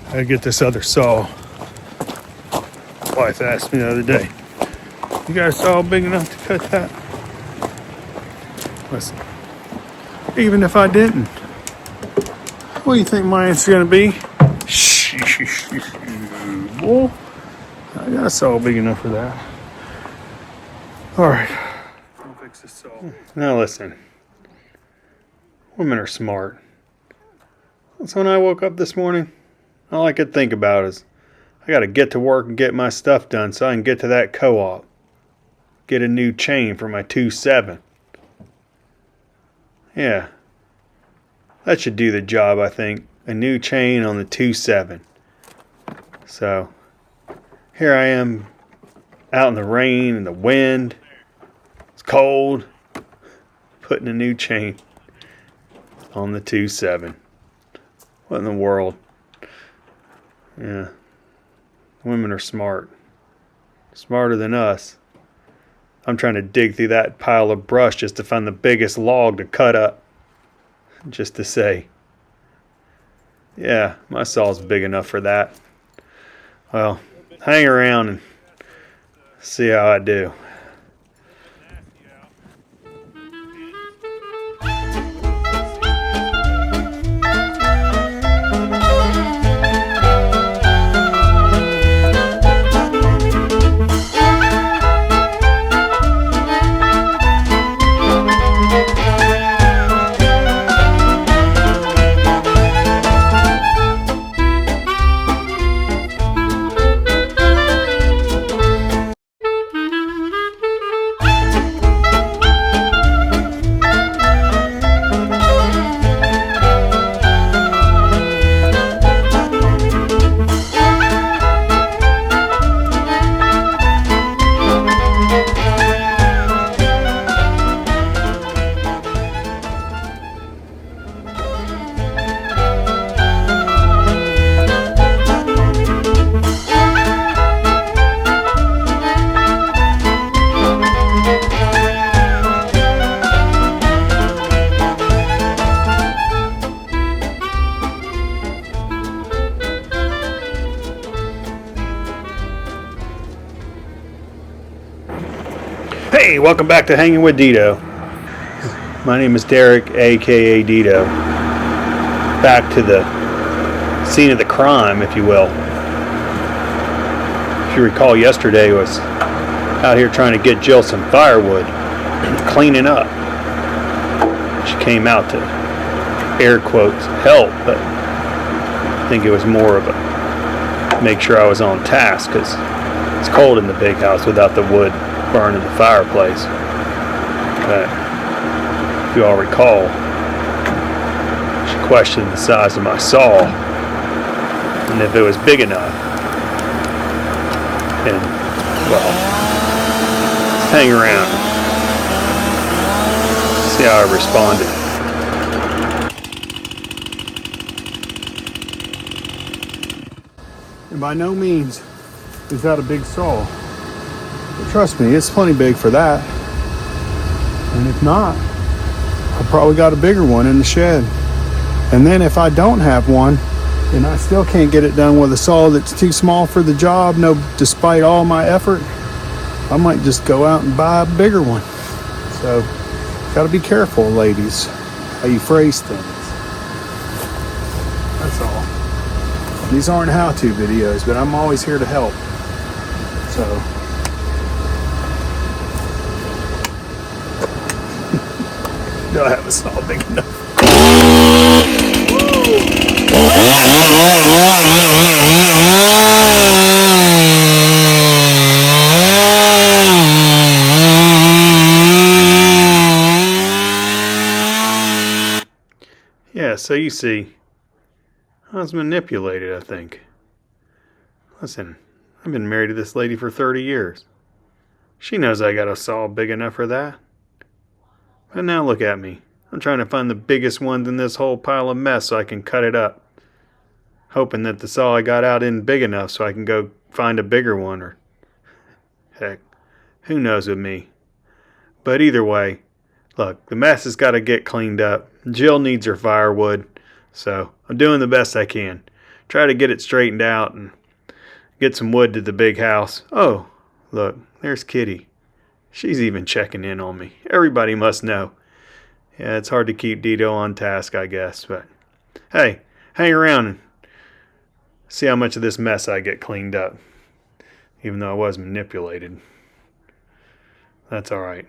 I get this other saw. Wife asked me the other day, "You got a saw big enough to cut that?" Listen, even if I didn't, what do you think my answer's gonna be? Boy, I got a saw big enough for that. All right, I'll fix this saw. Now listen, women are smart. So when I woke up this morning, all I could think about is I got to get to work and get my stuff done so I can get to that co-op. Get a new chain for my 2.7. Yeah, that should do the job, I think. A new chain on the 2.7. So here I am out in the rain and the wind. It's cold. Putting a new chain on the 2.7. What in the world? Yeah. Women are smart. Smarter than us. I'm trying to dig through that pile of brush just to find the biggest log to cut up. Just to say, yeah, my saw's big enough for that. Well, hang around and see how I do. Hey, welcome back to Hanging with Dito. My name is Derek, aka Dito. Back to the scene of the crime, if you will. If you recall, yesterday was out here trying to get Jill some firewood, cleaning up. She came out to, air quotes, help, but I think it was more of a make sure I was on task, because it's cold in the big house without the wood burning the fireplace. But if you all recall, she questioned the size of my saw and if it was big enough. And, well, let's hang around and see how I responded. And by no means is that a big saw. But trust me, it's plenty big for that. And if not, I probably got a bigger one in the shed. And then if I don't have one, and I still can't get it done with a saw that's too small for the job, despite all my effort, I might just go out and buy a bigger one. So, gotta be careful, ladies, how you phrase things. That's all. These aren't how-to videos, but I'm always here to help. So, do I have a saw big enough? Yeah, so you see, I was manipulated, I think. Listen, I've been married to this lady for 30 years. She knows I got a saw big enough for that. But now look at me. I'm trying to find the biggest one in this whole pile of mess so I can cut it up. Hoping that the saw I got out isn't big enough so I can go find a bigger one, or heck, who knows with me. But either way, look, the mess has got to get cleaned up. Jill needs her firewood, so I'm doing the best I can. try to get it straightened out and get some wood to the big house. Oh, look, there's Kitty. She's even checking in on me. Everybody must know. Yeah, it's hard to keep Dido on task, I guess, but hey, hang around and see how much of this mess I get cleaned up. Even though I was manipulated. That's all right.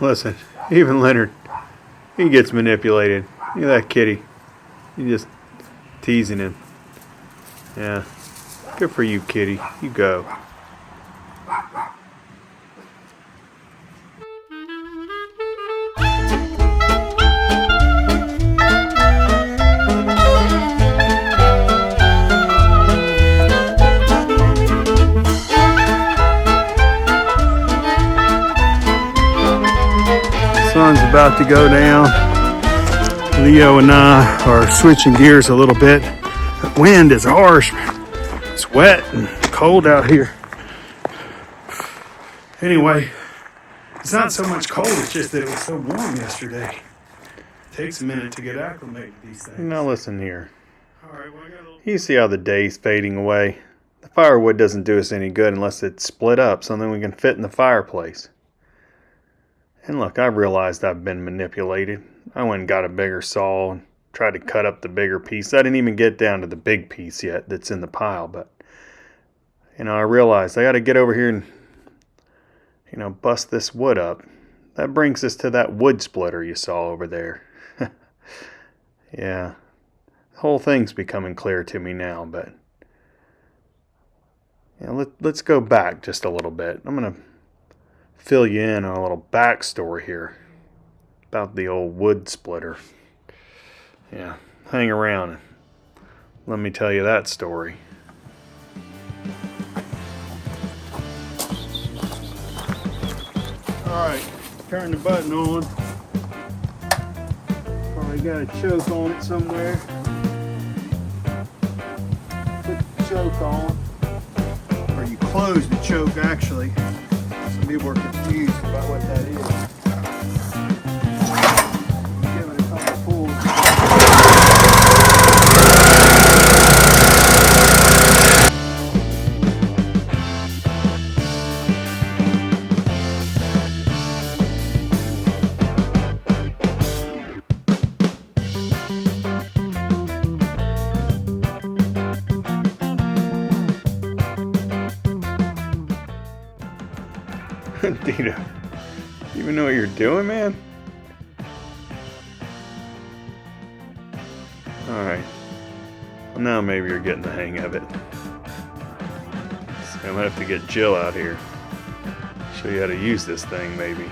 Listen, even Leonard, he gets manipulated. Look at that kitty. You just teasing him. Yeah. Good for you, kitty. You go. Sun's about to go down. Leo and I are switching gears a little bit. The wind is harsh. It's wet and cold out here. Anyway, it's not so much cold, it's just that it was so warm yesterday. It takes a minute to get acclimated to these things. Now listen here. You see how the day's fading away? The firewood doesn't do us any good unless it's split up so then we can fit in the fireplace. And look, I realized I've been manipulated. I went and got a bigger saw and tried to cut up the bigger piece. I didn't even get down to the big piece yet that's in the pile, but I realized I got to get over here and bust this wood up. That brings us to that wood splitter you saw over there. Yeah, the whole thing's becoming clear to me now, but let's go back just a little bit. I'm going to fill you in on a little backstory here about the old wood splitter. Yeah, hang around and let me tell you that story. Alright, turn the button on. Probably got a choke on it somewhere. Put the choke on. Or you close the choke actually. Some people are confused about what that is. Give it a couple pulls. Dido, you even know what you're doing, man? Alright. Well, now maybe you're getting the hang of it. So I'm gonna have to get Jill out here. Show you how to use this thing, maybe.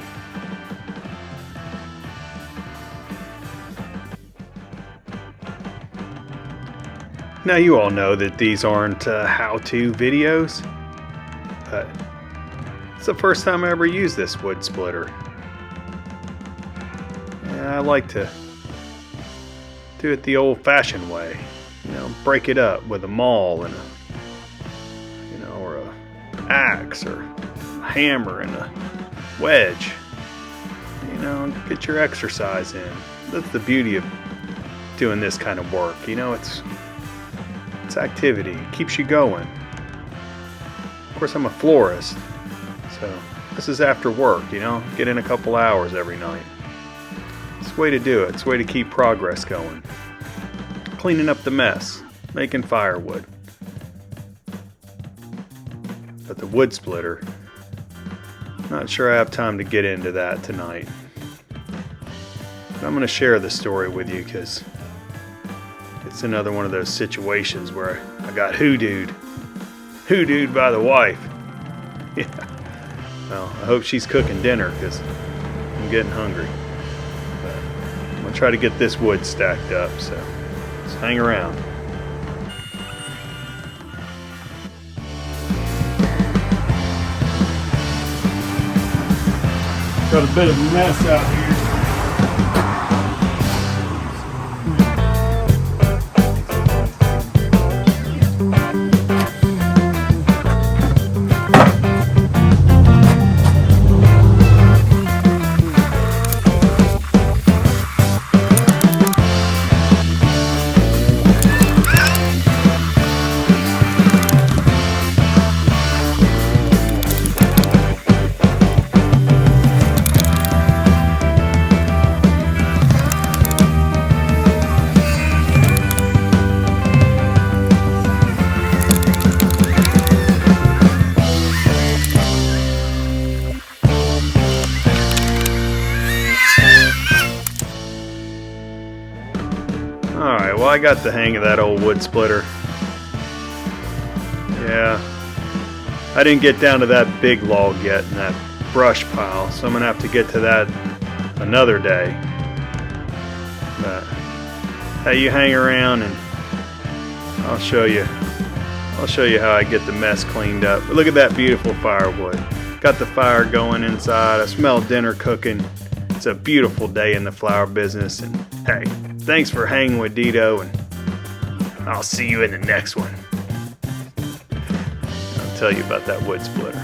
Now you all know that these aren't how-to videos, but it's the first time I ever used this wood splitter. Yeah, I like to do it the old-fashioned way. break it up with a maul and or a axe or a hammer and a wedge. Get your exercise in. That's the beauty of doing this kind of work. It's activity. It keeps you going. Of course, I'm a florist, so this is after work. Get in a couple hours every night. It's a way to do it. It's a way to keep progress going. Cleaning up the mess, making firewood. But the wood splitter, not sure I have time to get into that tonight. But I'm going to share the story with you because it's another one of those situations where I got hoodooed by the wife. Yeah. Well, I hope she's cooking dinner because I'm getting hungry. But I'm going to try to get this wood stacked up, so just hang around. Got a bit of a mess out here. Alright, well I got the hang of that old wood splitter. Yeah, I didn't get down to that big log yet in that brush pile, so I'm going to have to get to that another day. But, hey, you hang around and I'll show you how I get the mess cleaned up. But look at that beautiful firewood. Got the fire going inside. I smell dinner cooking. It's a beautiful day in the flower business, and hey, thanks for hanging with Dito, and I'll see you in the next one. I'll tell you about that wood splitter.